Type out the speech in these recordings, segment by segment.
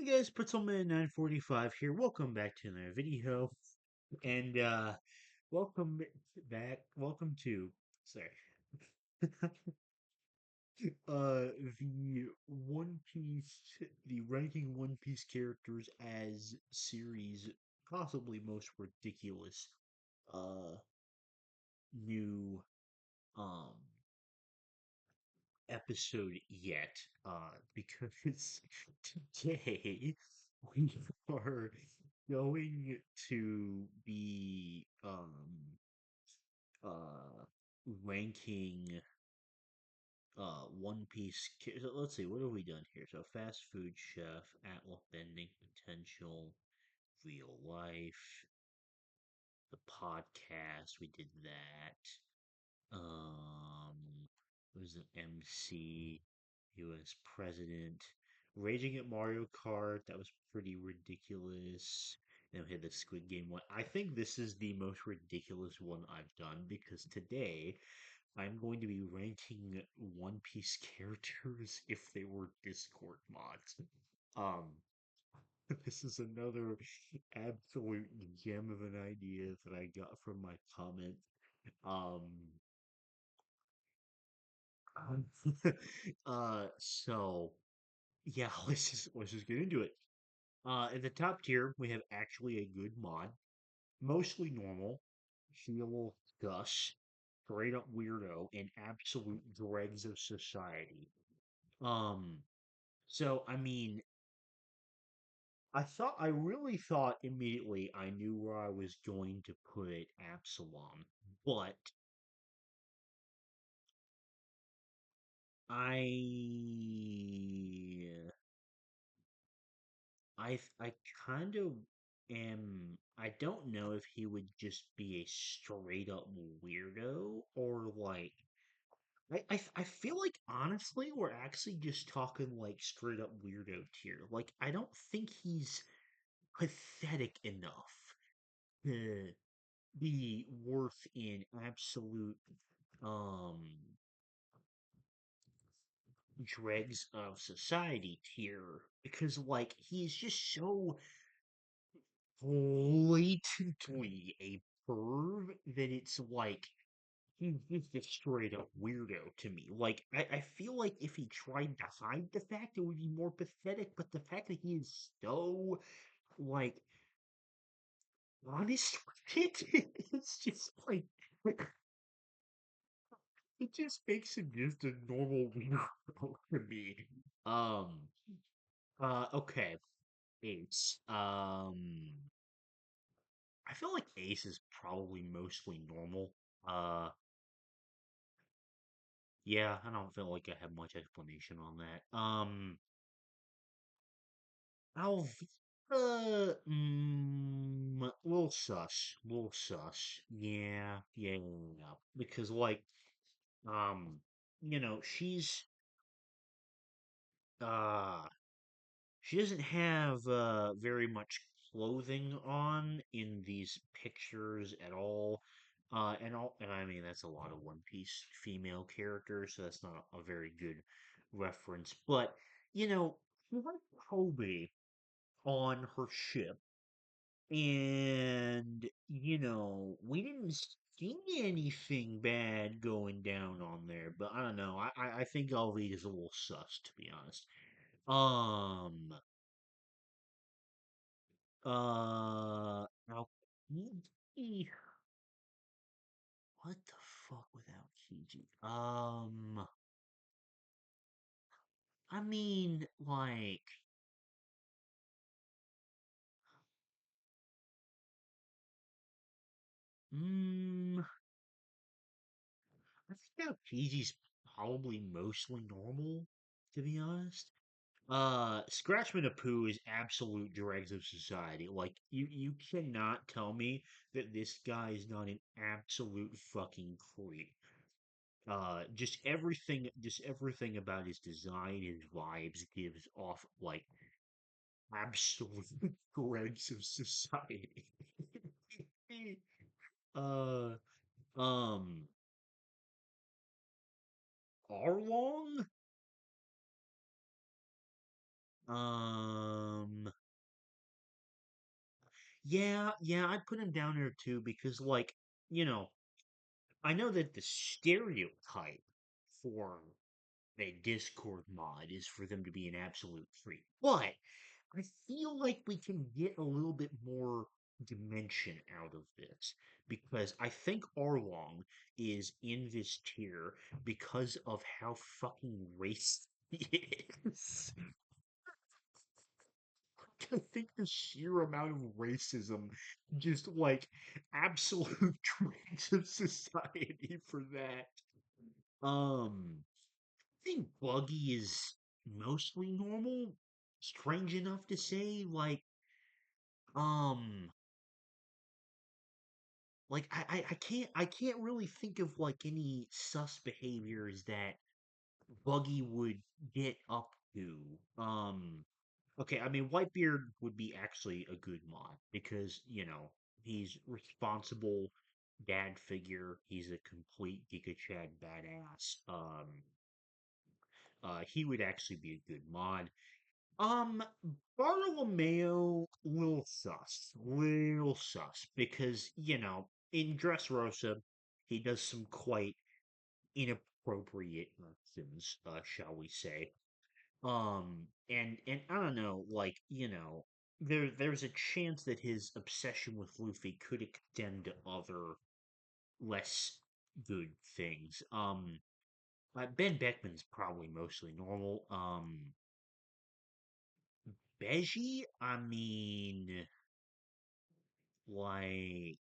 Hey guys, Pretzelman 945 here. Welcome back to another video. And welcome welcome to sorry. The One Piece the ranking One Piece characters as series possibly most ridiculous uh new um episode yet, because today we are going to be uh ranking One Piece. So let's see, what have we done here? So fast food chef, Atlas bending potential, real life, the podcast. We did that. It was an MC, US president, raging at Mario Kart. That was pretty ridiculous. Then we had the Squid Game one. I think this is the most ridiculous one I've done because today I'm going to be ranking One Piece characters if they were Discord mods. Um, this is another absolute gem of an idea that I got from my comment. Um, Um, so yeah, let's just get into it. In the top tier, we have actually a good mod, mostly normal, feel Gus, straight up weirdo, and absolute dregs of society. Um, so I mean, I really thought immediately I knew where I was going to put Absalom, but I I kind of am. I don't know if he would just be a straight up weirdo or like. I feel like honestly we're actually just talking like straight up weirdo tier. Like I don't think he's pathetic enough to be worth in absolute um dregs of society tier because like he's just so blatantly a perv that it's like he's just a straight up weirdo to me. Like I feel like if he tried to hide the fact, it would be more pathetic. But the fact that he is so like honest with it, it's just like it just makes him just a normal weirdo to me. Um. Okay. Ace. I feel like Ace is probably mostly normal. Uh. Yeah, I don't feel like I have much explanation on that. Alvita, little sus, little sus. Yeah, yeah, yeah, yeah. Because like, um, uh, she doesn't have very much clothing on in these pictures at all. And I mean that's a lot of One Piece female characters, so that's not a very good reference. But she had Kobe on her ship, and we didn't see anything bad going down on there. But I don't know. I think Alvita's is a little sus, to be honest. Um. Now, Kiji, what the fuck without Kiji? I mean, like, mm, I think now Kiji's probably mostly normal, to be honest. Scratchman of Pooh is absolute dregs of society. Like, you cannot tell me that this guy is not an absolute fucking creep. Just everything about his design, his vibes gives off like absolute dregs of society. uh, um, Arlong, Yeah, I'd put him down there too because, like, you know, I know that the stereotype for a Discord mod is for them to be an absolute freak, but I feel like we can get a little bit more dimension out of this because I think Arlong is in this tier because of how fucking racist he is. I think the sheer amount of racism, just like absolute traits of society for that. I think Buggy is mostly normal. Strange enough to say, um, I can't really think of like any sus behaviors that Buggy would get up to. Okay, I mean Whitebeard would be actually a good mod because, he's responsible dad figure. He's a complete Giga Chad badass. He would actually be a good mod. Um, Bartolomeo, little sus, because, in Dressrosa, he does some quite inappropriate actions, shall we say. And I don't know, like, there's a chance that his obsession with Luffy could extend to other less good things. Ben Beckman's probably mostly normal. Beji, I mean, like,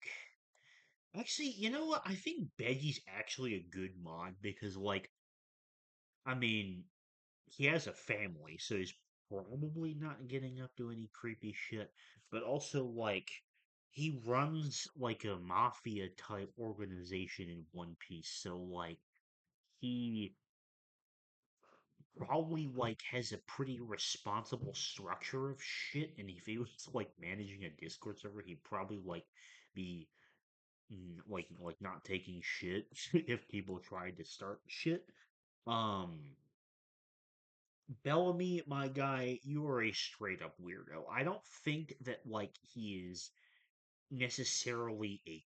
actually, you know what? I think Beji's actually a good mod because, like, I mean, he has a family, so he's probably not getting up to any creepy shit. But also, like, he runs like a mafia type organization in One Piece, so like he probably like has a pretty responsible structure of shit. And if he was like managing a Discord server, he'd probably like be like not taking shit if people tried to start shit. Um, Bellamy, my guy, you are a straight up weirdo. I don't think that like he is necessarily a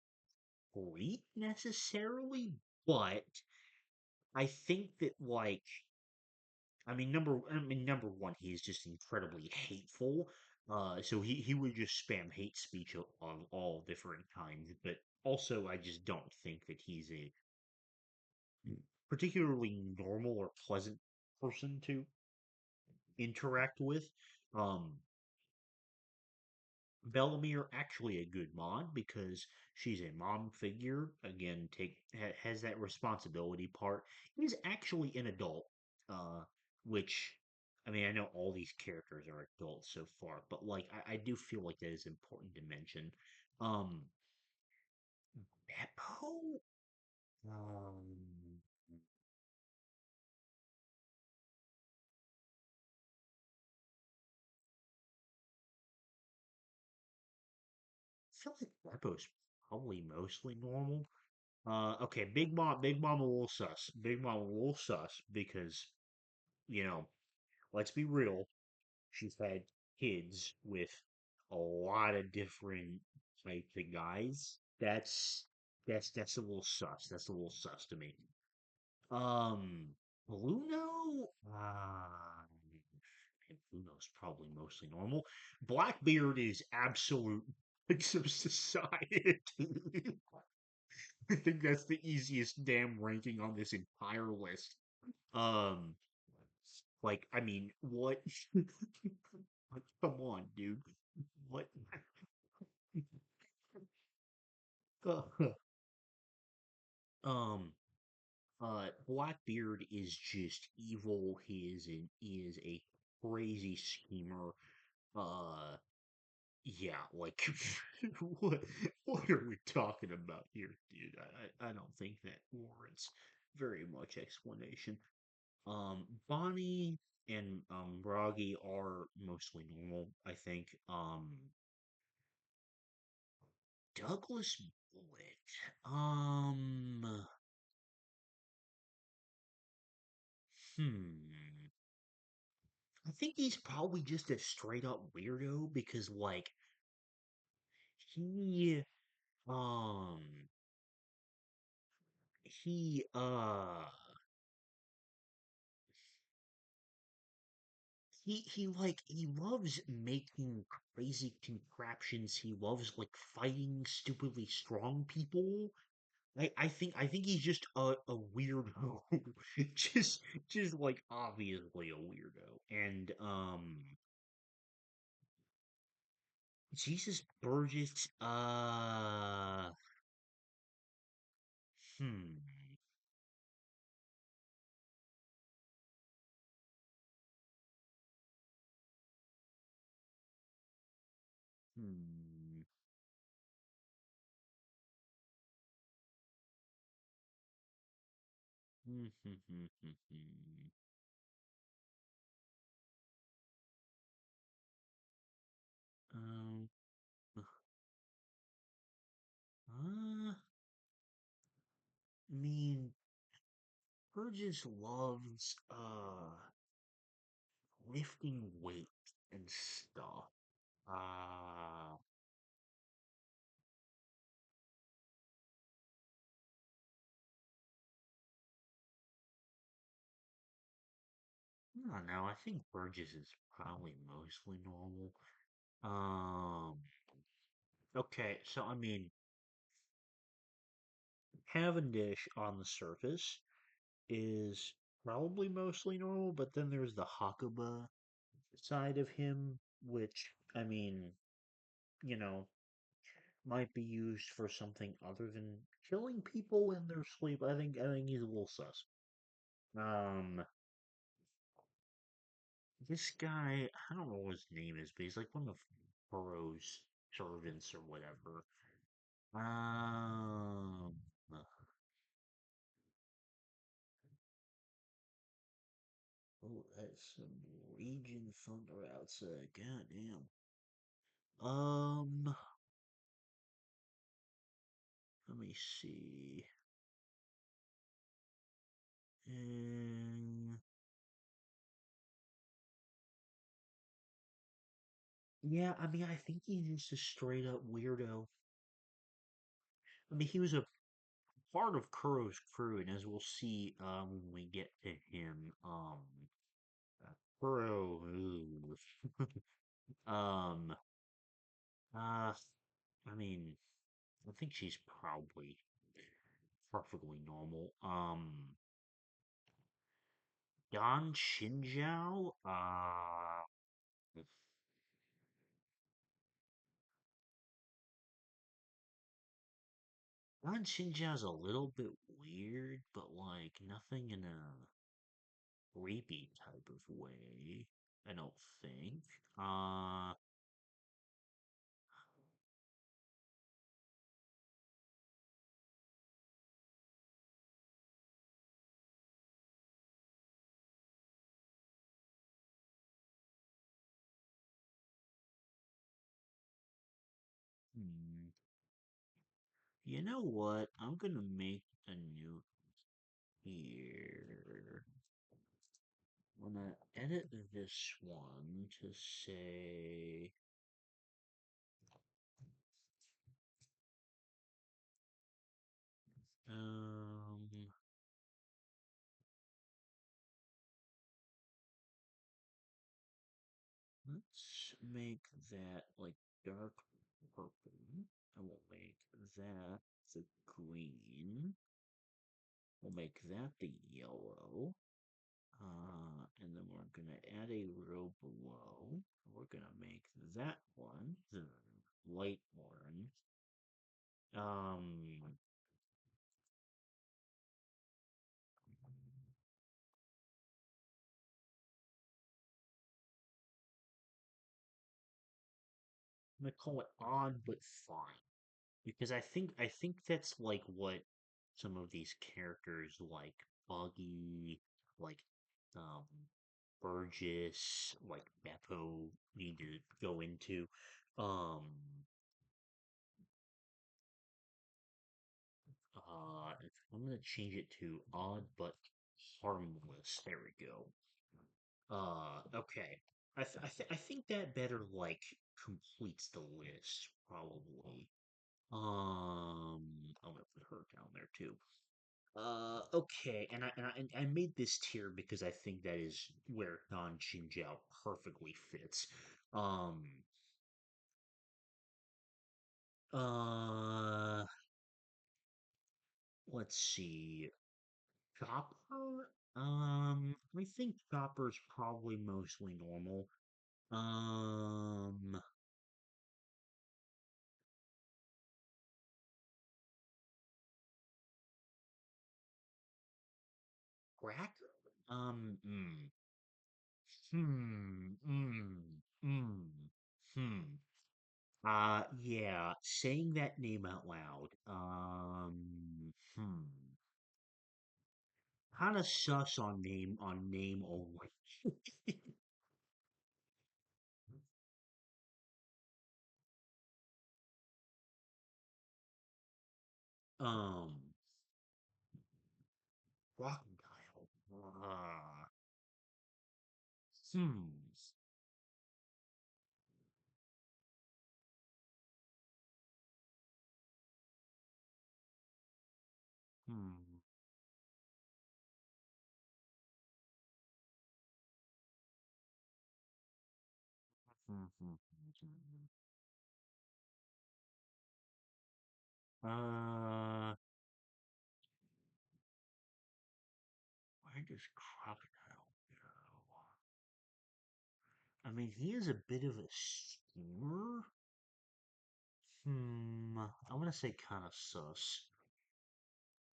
freak necessarily, but I think that like number one, he is just incredibly hateful. So he would just spam hate speech of all different kinds. But also, I just don't think that he's a particularly normal or pleasant person to interact with. Um, Bellamere actually a good mod because she's a mom figure. Again, has that responsibility part. Is actually an adult, uh, which I mean I know all these characters are adults so far, but like I do feel like that is important to mention. Um, Beppo, I feel like Beppo's probably mostly normal. Okay, Big Mom a little sus. Big Mom a little sus because you know let's be real, she's had kids with a lot of different types of guys. That's a little sus. That's a little sus to me. Um, Bluno, Bluno's probably mostly normal. Blackbeard is absolute picks of society. I think that's the easiest damn ranking on this entire list. Um, like, I mean, what? Like, come on, dude. What? um, Blackbeard is just evil. He is a crazy schemer. Uh, yeah, like, what what are we talking about here, dude? I don't think that warrants very much explanation. Bonnie and Broggy are mostly normal, I think. Douglas Bullet. Hmm. I think he's probably just a straight up weirdo because, like, he um he like he loves making crazy contraptions. He loves like fighting stupidly strong people. I think he's just a weirdo. just just like obviously a weirdo. And Jesus Burgess, hmm, hmm, hmm, hmm, hmm, hmm, hmm. Um, I mean, Burgess loves lifting weight and stuff. Uh, I don't know. I think Burgess is probably mostly normal. Um, okay, so I mean, Cavendish on the surface is probably mostly normal, but then there's the Hakuba side of him, which, I mean, you know, might be used for something other than killing people in their sleep. I think he's a little sus. Um, this guy, I don't know what his name is, but he's like one of Burrow's servants or whatever. Um, oh, that's some raging thunder outside. Goddamn. Um, let me see. Um, yeah, I mean, I think he's just a straight up weirdo. I mean, he was a part of Kuro's crew, and as we'll see, when we get to him, Kuro, ooh. um, uh, I mean, I think she's probably perfectly normal. Don Shinjao, Don Shinjao's a little bit weird, but like nothing in a creepy type of way. I don't think. Uh, hmm. You know what? I'm gonna make a note here. I'm gonna edit this one to say, um, let's make that like dark purple. I will make that the green. We'll make that the yellow. And then we're gonna add a row below. We're gonna make that one the light orange. I'm gonna call it odd but fine because I think that's like what some of these characters like Buggy, like um Burgess, like Beppo need to go into. Um, I'm gonna change it to odd but harmless. There we go. Okay. I think that better like completes the list. probably. I'm gonna put her down there too. Okay, and I made this tier because I think that is where Han Xinjiao perfectly fits. Um, uh, let's see. Chopper? I think Chopper's probably mostly normal. Um, Cracker? Um, mm, hmm, mm, hmm. Yeah, saying that name out loud. Kind of sus on name only. Um, Crocodile. Hmm. Hmm. Hmm. Hmm. Hmm. Where does Crocodile go? I mean, he is a bit of a schemer. I'm gonna say kind of sus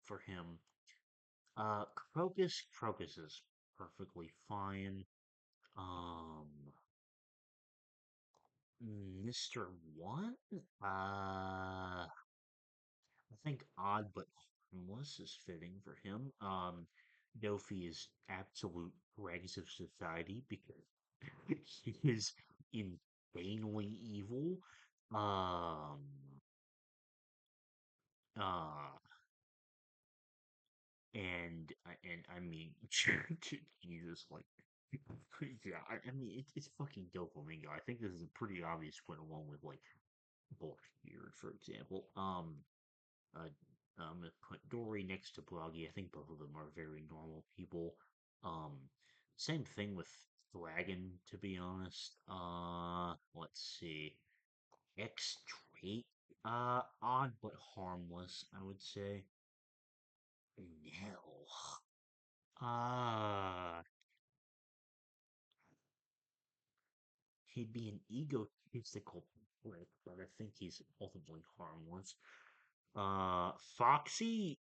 for him. Crocus is perfectly fine. Um, Mr. One? I think odd but harmless is fitting for him. Dofi is absolute dregs of society because he is insanely evil. Um, uh, and I mean, Jesus, like, yeah, I mean, it's fucking Doflamingo. I think this is a pretty obvious one along with like Blackbeard, for example. Uh, I'm gonna put Dory next to Bloggy. I think both of them are very normal people. Um, Same thing with Dragon, to be honest. Let's see. X trait, odd but harmless, I would say. Nell. Ah, he'd be an egotistical prick, but I think he's ultimately harmless. Foxy,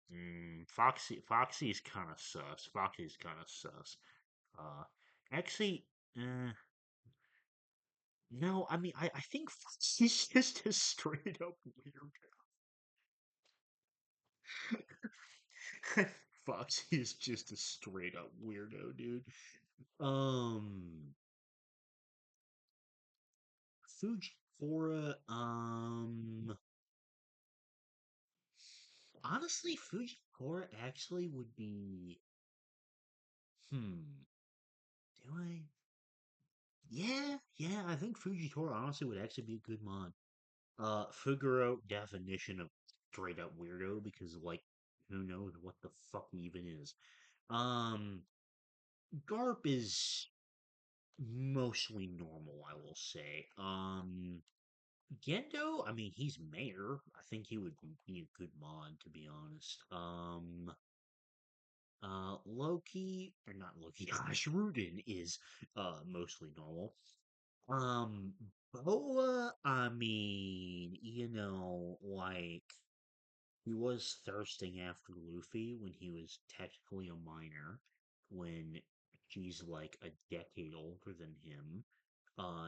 Foxy is kind of sus. Foxy is kind of sus. Uh, Actually, no, I mean, I think Foxy's just a straight up weirdo. Foxy is just a straight up weirdo, dude. Um, Fujifura, honestly, Fujifura actually would be, hmm, do I? Yeah, I think Fujitora honestly would actually be a good mod. Fuguro definition of straight up weirdo because like who knows what the fuck he even is. Um, Garp is mostly normal, I will say. Gendo, I mean he's mayor. I think he would be a good mod to be honest. Loki or not Loki, gosh, Rudin is mostly normal. Um, Boa, I mean, like he was thirsting after Luffy when he was technically a minor, when she's like a decade older than him.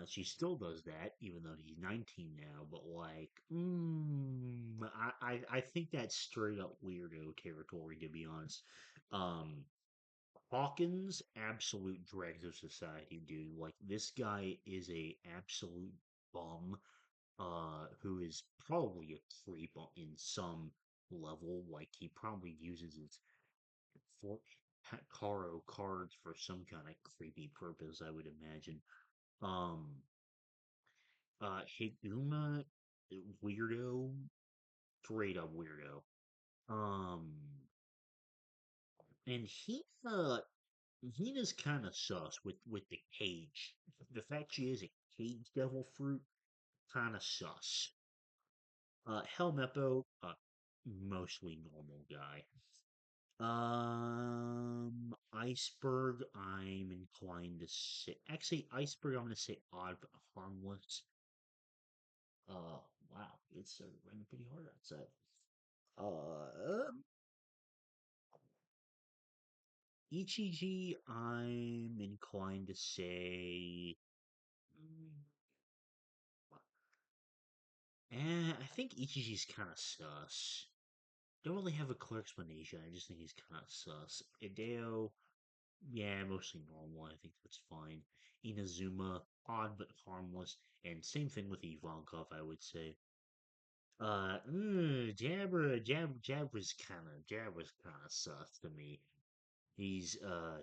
She still does that, even though he's 19 now, but like, I think that's straight up weirdo territory, to be honest. Um, Hawkins, absolute dregs of society, dude. Like this guy is a absolute bum, who is probably a creep in some level. Like he probably uses his for Karo cards for some kind of creepy purpose, I would imagine. Um, Higuma. weirdo, straight up weirdo. Um, and he is kind of sus with the cage. The fact she is a cage devil fruit, kind of sus. Helmeppo, mostly normal guy. Iceberg, I'm inclined to say. Actually, Iceberg, I'm gonna say odd but harmless. Uh, wow, it's raining pretty hard outside. Ichiji, I'm inclined to say. mm, I think Ichiji's kind of sus. Don't really have a clear explanation. I just think he's kind of sus. Hideo, yeah, mostly normal. I think that's fine. Inazuma, odd but harmless, and same thing with Ivankov, I would say. Jab was kind of sus to me. He's a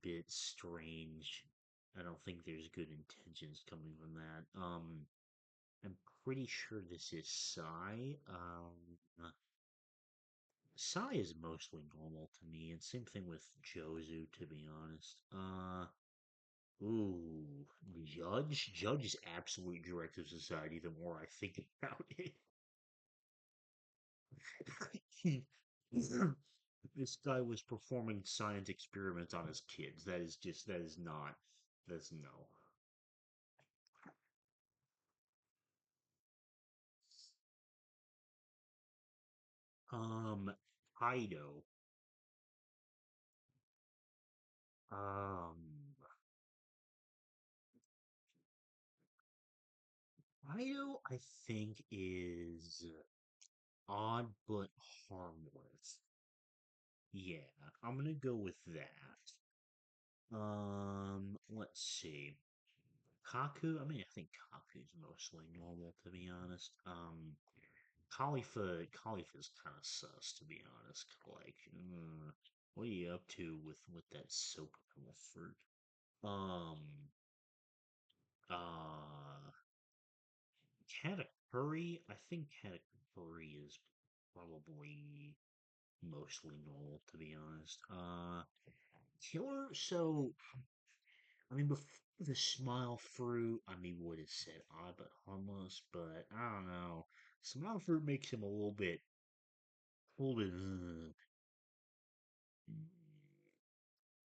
bit strange. I don't think there's good intentions coming from that. I'm pretty sure this is Sai. Sai is mostly normal to me, and same thing with Jozu, to be honest. Ooh, Judge? Judge is absolute directive society the more I think about it. He- this guy was performing science experiments on his kids. That is not, that's no. Um, Kaido. Um, Kaido, I think, is odd but harmless. Yeah, I'm gonna go with that. Let's see. Kaku, I mean, I think Kaku's mostly normal, to be honest. Khalifa's kind of sus, to be honest. Like, what are you up to with that soap fruit? Um, uh, Katakuri, I think Katakuri is probably mostly normal, to be honest. Killer, so I mean, before the smile fruit, I mean, would have said odd but harmless, but I don't know. Smile fruit makes him a little bit.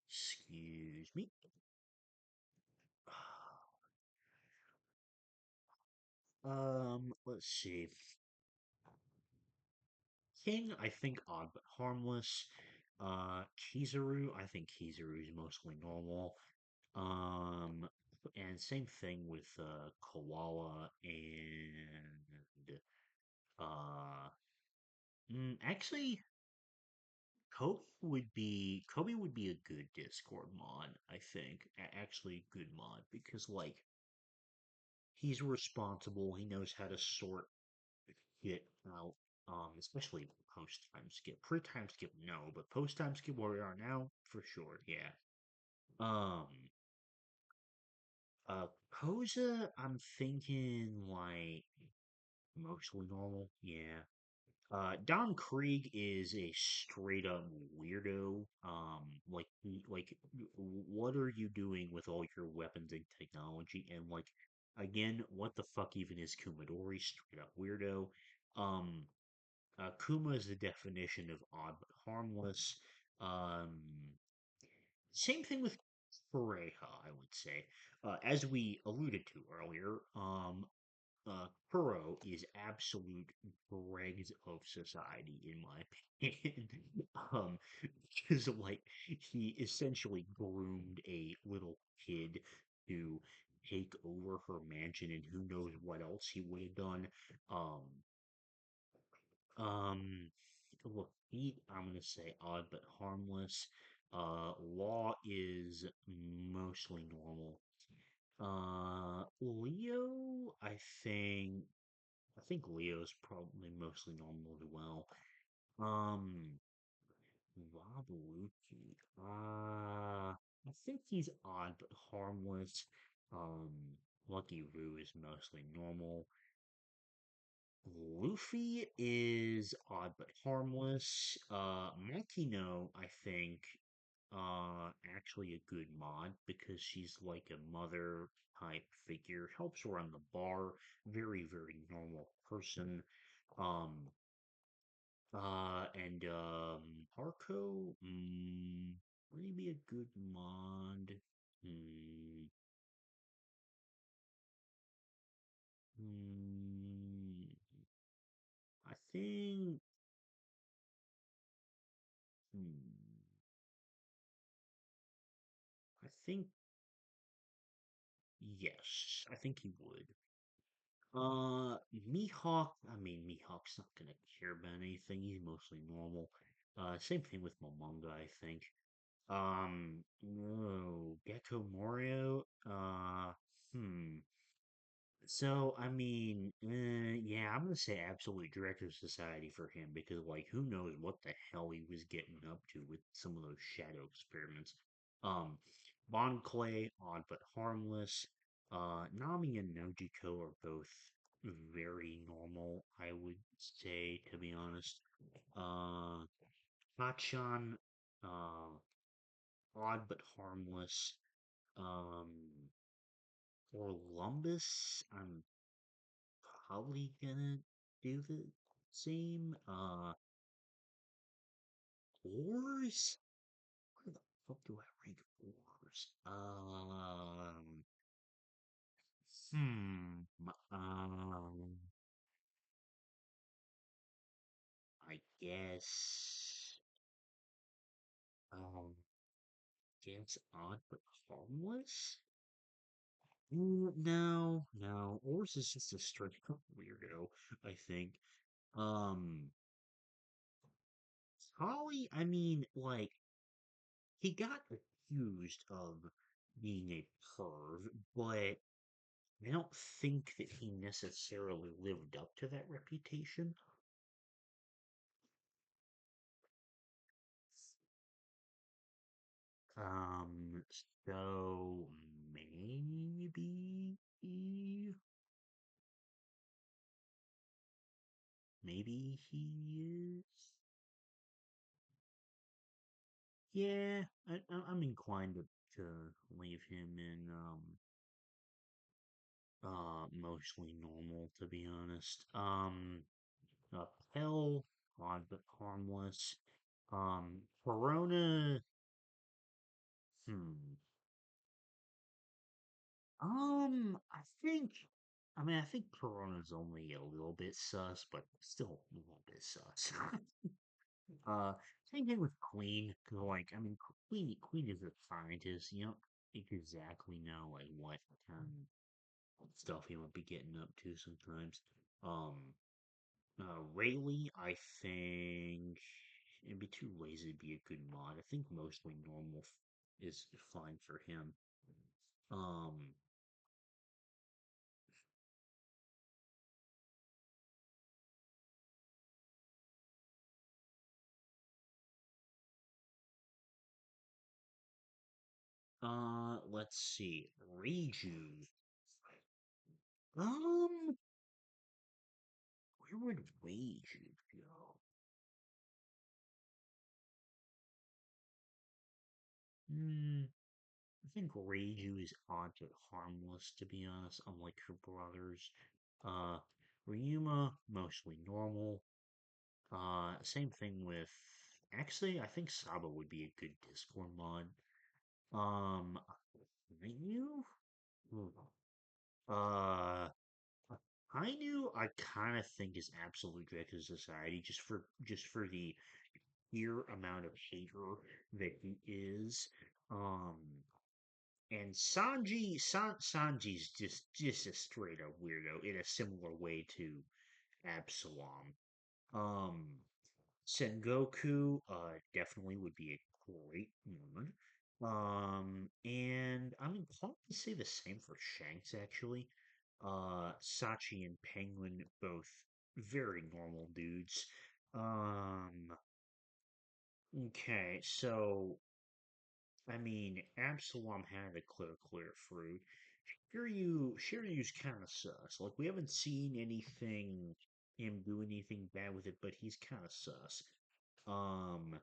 Excuse me. Let's see. King, I think odd but harmless. Kizaru, I think Kizaru is mostly normal. Um, and same thing with Koala and uh, actually, Kobe would be a good Discord mod. I think actually good mod because like he's responsible. He knows how to sort it out. Especially post time skip. Pre time skip, no, but post time skip where we are now for sure. Yeah. Um. Koza, I'm thinking like mostly normal. Yeah. Don Krieg is a straight up weirdo. What are you doing with all your weapons and technology? And like, again, what the fuck even is Kumadori? Straight up weirdo. Um, Kuma is the definition of odd but harmless. Um, Same thing with Pareja, I would say. As we alluded to earlier, Kuro is absolute dregs of society, in my opinion. um, because like he essentially groomed a little kid to take over her mansion, and who knows what else he would have done. Um, um, look, I'm gonna say odd but harmless. Law is mostly normal. Leo, I think Leo's probably mostly normal as well. Um, Waluigi. I think he's odd but harmless. Um, Lucky Roo is mostly normal. Luffy is odd but harmless. Makino, I think, actually a good mod because she's like a mother type figure, helps run the bar, very, very normal person. Um, Harco, maybe a good mod. Hmm, hmm, I think, hmm, I think yes, I think he would. Mihawk, I mean, Mihawk's not gonna care about anything. He's mostly normal. Same thing with Momonga, I think. No, Gecko Morio, hmm. So, I mean, yeah, I'm gonna say absolute Director Society for him because, like, who knows what the hell he was getting up to with some of those shadow experiments. Um, Bon Clay, odd but harmless. Nami and Nojiko are both very normal, I would say, to be honest. Uh, Hachan, uh, odd but harmless. Um, Columbus, I'm probably gonna do the same. Ores? Where the fuck do I rank ores? Hmm. I guess odd but harmless? No. Ores is just a straight up weirdo, I think. Um, Holly, I mean, like, he got accused of being a perv, but I don't think that he necessarily lived up to that reputation. So maybe he is. Yeah, I'm inclined to leave him in mostly normal, to be honest. Pell, odd but harmless. Corona. Hmm. I think Corona's only a little bit sus, but still a little bit sus. uh, Same thing with Queen. 'Cause, like, I mean, Queen is a scientist. You don't exactly know like what kind of stuff he might be getting up to sometimes. Um, Rayleigh, I think it'd be too lazy to be a good mod. I think mostly normal is fine for him. Um, let's see. Reiju. Um, where would Reiju go? I think Reiju is odd but harmless, to be honest, unlike her brothers. Uh, Ryuma, mostly normal. Same thing with. Actually, I think Saba would be a good Discord mod. Um, Ryu? Hmm. Uh, I kind of think is absolute Dread Society just for the sheer amount of hater that he is. Um, and Sanji's just a straight up weirdo in a similar way to Absalom. Um, Sengoku definitely would be a great one. And I'm inclined to say the same for Shanks actually. Sachi and Penguin both very normal dudes. Um, okay, so I mean, Absalom had a clear fruit. Shiryu's kind of sus. Like we haven't seen anything. him do anything bad with it, but he's kind of sus. Um,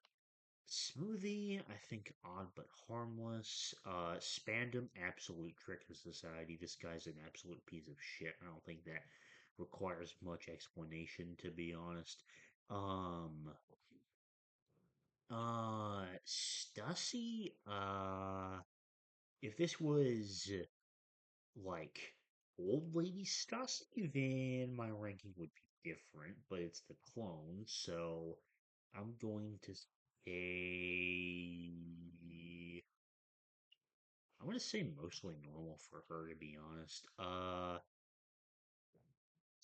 Smoothie, I think odd but harmless. Spandam, absolute trick of society. This guy's an absolute piece of shit. I don't think that requires much explanation, to be honest. Um, Stussy, if this was like old lady Stussy, then my ranking would be different, but it's the clone, so I'm going to say I'm gonna say mostly normal for her, to be honest.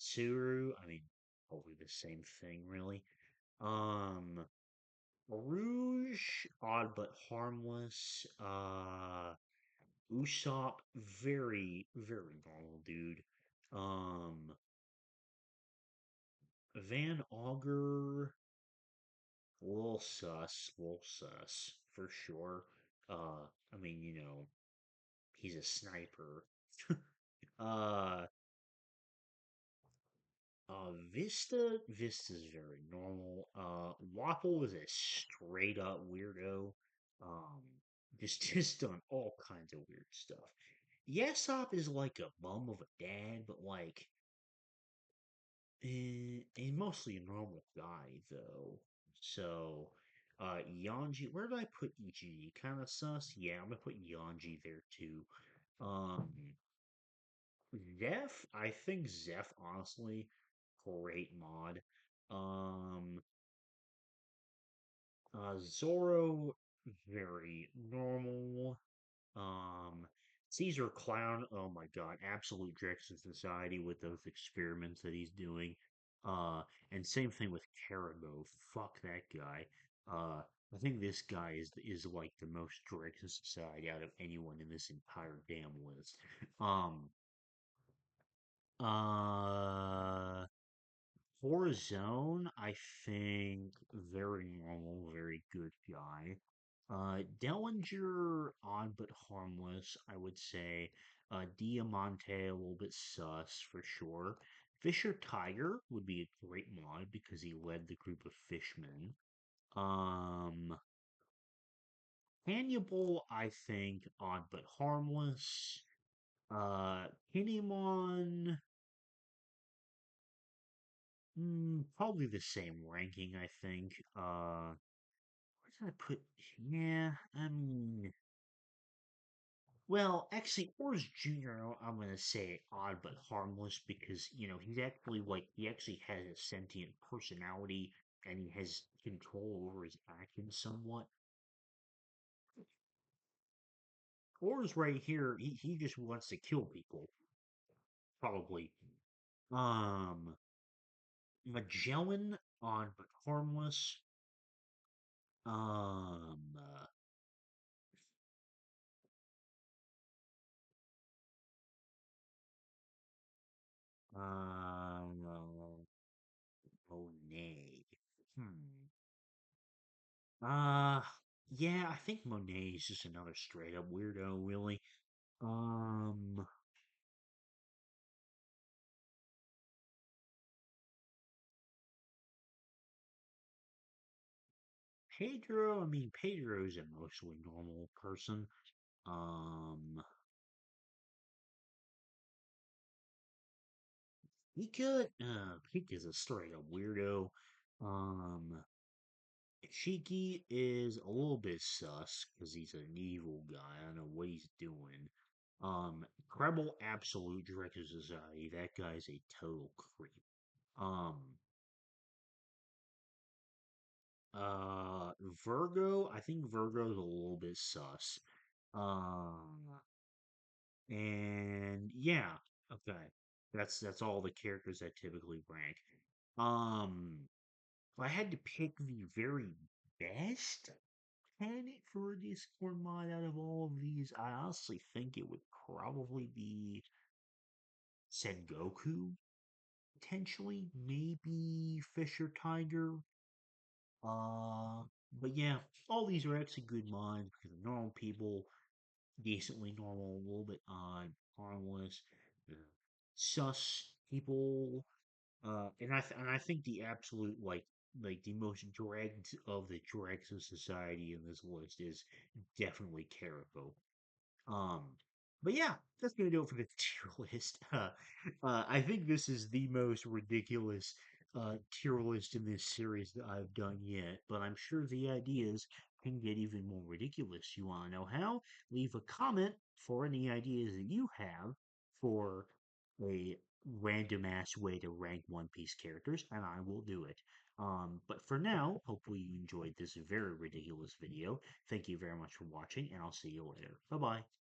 Tsuru, I mean, probably the same thing, really. Um, Rouge, odd but harmless. Usopp, very, very normal dude. Um, Van Augur, little sus, for sure. I mean, he's a sniper. uh, Vista's very normal. Wapple is a straight up weirdo. Um, just done all kinds of weird stuff. Yesop is like a bum of a dad, but like a mostly a normal guy though. So, Yanji, where did I put EG? Kind of sus. Yeah, I'm gonna put Yanji there too. Um, Zeph, I think Zeph, honestly, great mod. Um, Zoro, very normal. Um, Caesar Clown, oh my god, absolute Drexen Society with those experiments that he's doing. Uh, and same thing with Caribou. Fuck that guy. I think this guy is like the most Drexen Society out of anyone in this entire damn list. Um, uh, Warzone, I think very normal, very good guy. Dellinger, odd but harmless, I would say. Diamante, a little bit sus for sure. Fisher Tiger would be a great mod because he led the group of fishmen. Um, Hannibal, I think, odd but harmless. Kinemon, probably the same ranking, I think. Where did I put? Yeah, I mean, well, actually, Orange Jr., I'm gonna say odd but harmless because, he actually has a sentient personality and he has control over his actions somewhat. Orange right here, he just wants to kill people, probably. Um, Magellan, odd but harmless. Um, uh, um, Monet. Hmm. Uh, yeah, I think Monet is just another straight up weirdo, really. Um, Pedro, I mean, Pedro's a mostly normal person. Um, Pika is a straight up weirdo. Um, Shiki is a little bit sus because he's an evil guy. I don't know what he's doing. Krebel, absolute director society. That guy's a total creep. Um, Uh, Virgo, I think Virgo's a little bit sus. Um, and yeah, okay. That's all the characters that typically rank. Um, if I had to pick the very best candidate for a Discord mod out of all of these, I honestly think it would probably be Sengoku, potentially, maybe Fisher Tiger. Uh, but yeah, all these are actually good mods because they're normal people, decently normal, a little bit odd, harmless, uh, sus people. And I think the absolute like the most dregs of the dregs of society in this list is definitely Caribou. Um, but yeah, that's gonna do it for the tier list. I think this is the most ridiculous tier list in this series that I've done yet, but I'm sure the ideas can get even more ridiculous. You want to know how? Leave a comment for any ideas that you have for a random ass way to rank One Piece characters, and I will do it. But for now, hopefully you enjoyed this very ridiculous video. Thank you very much for watching, and I'll see you later. Bye bye.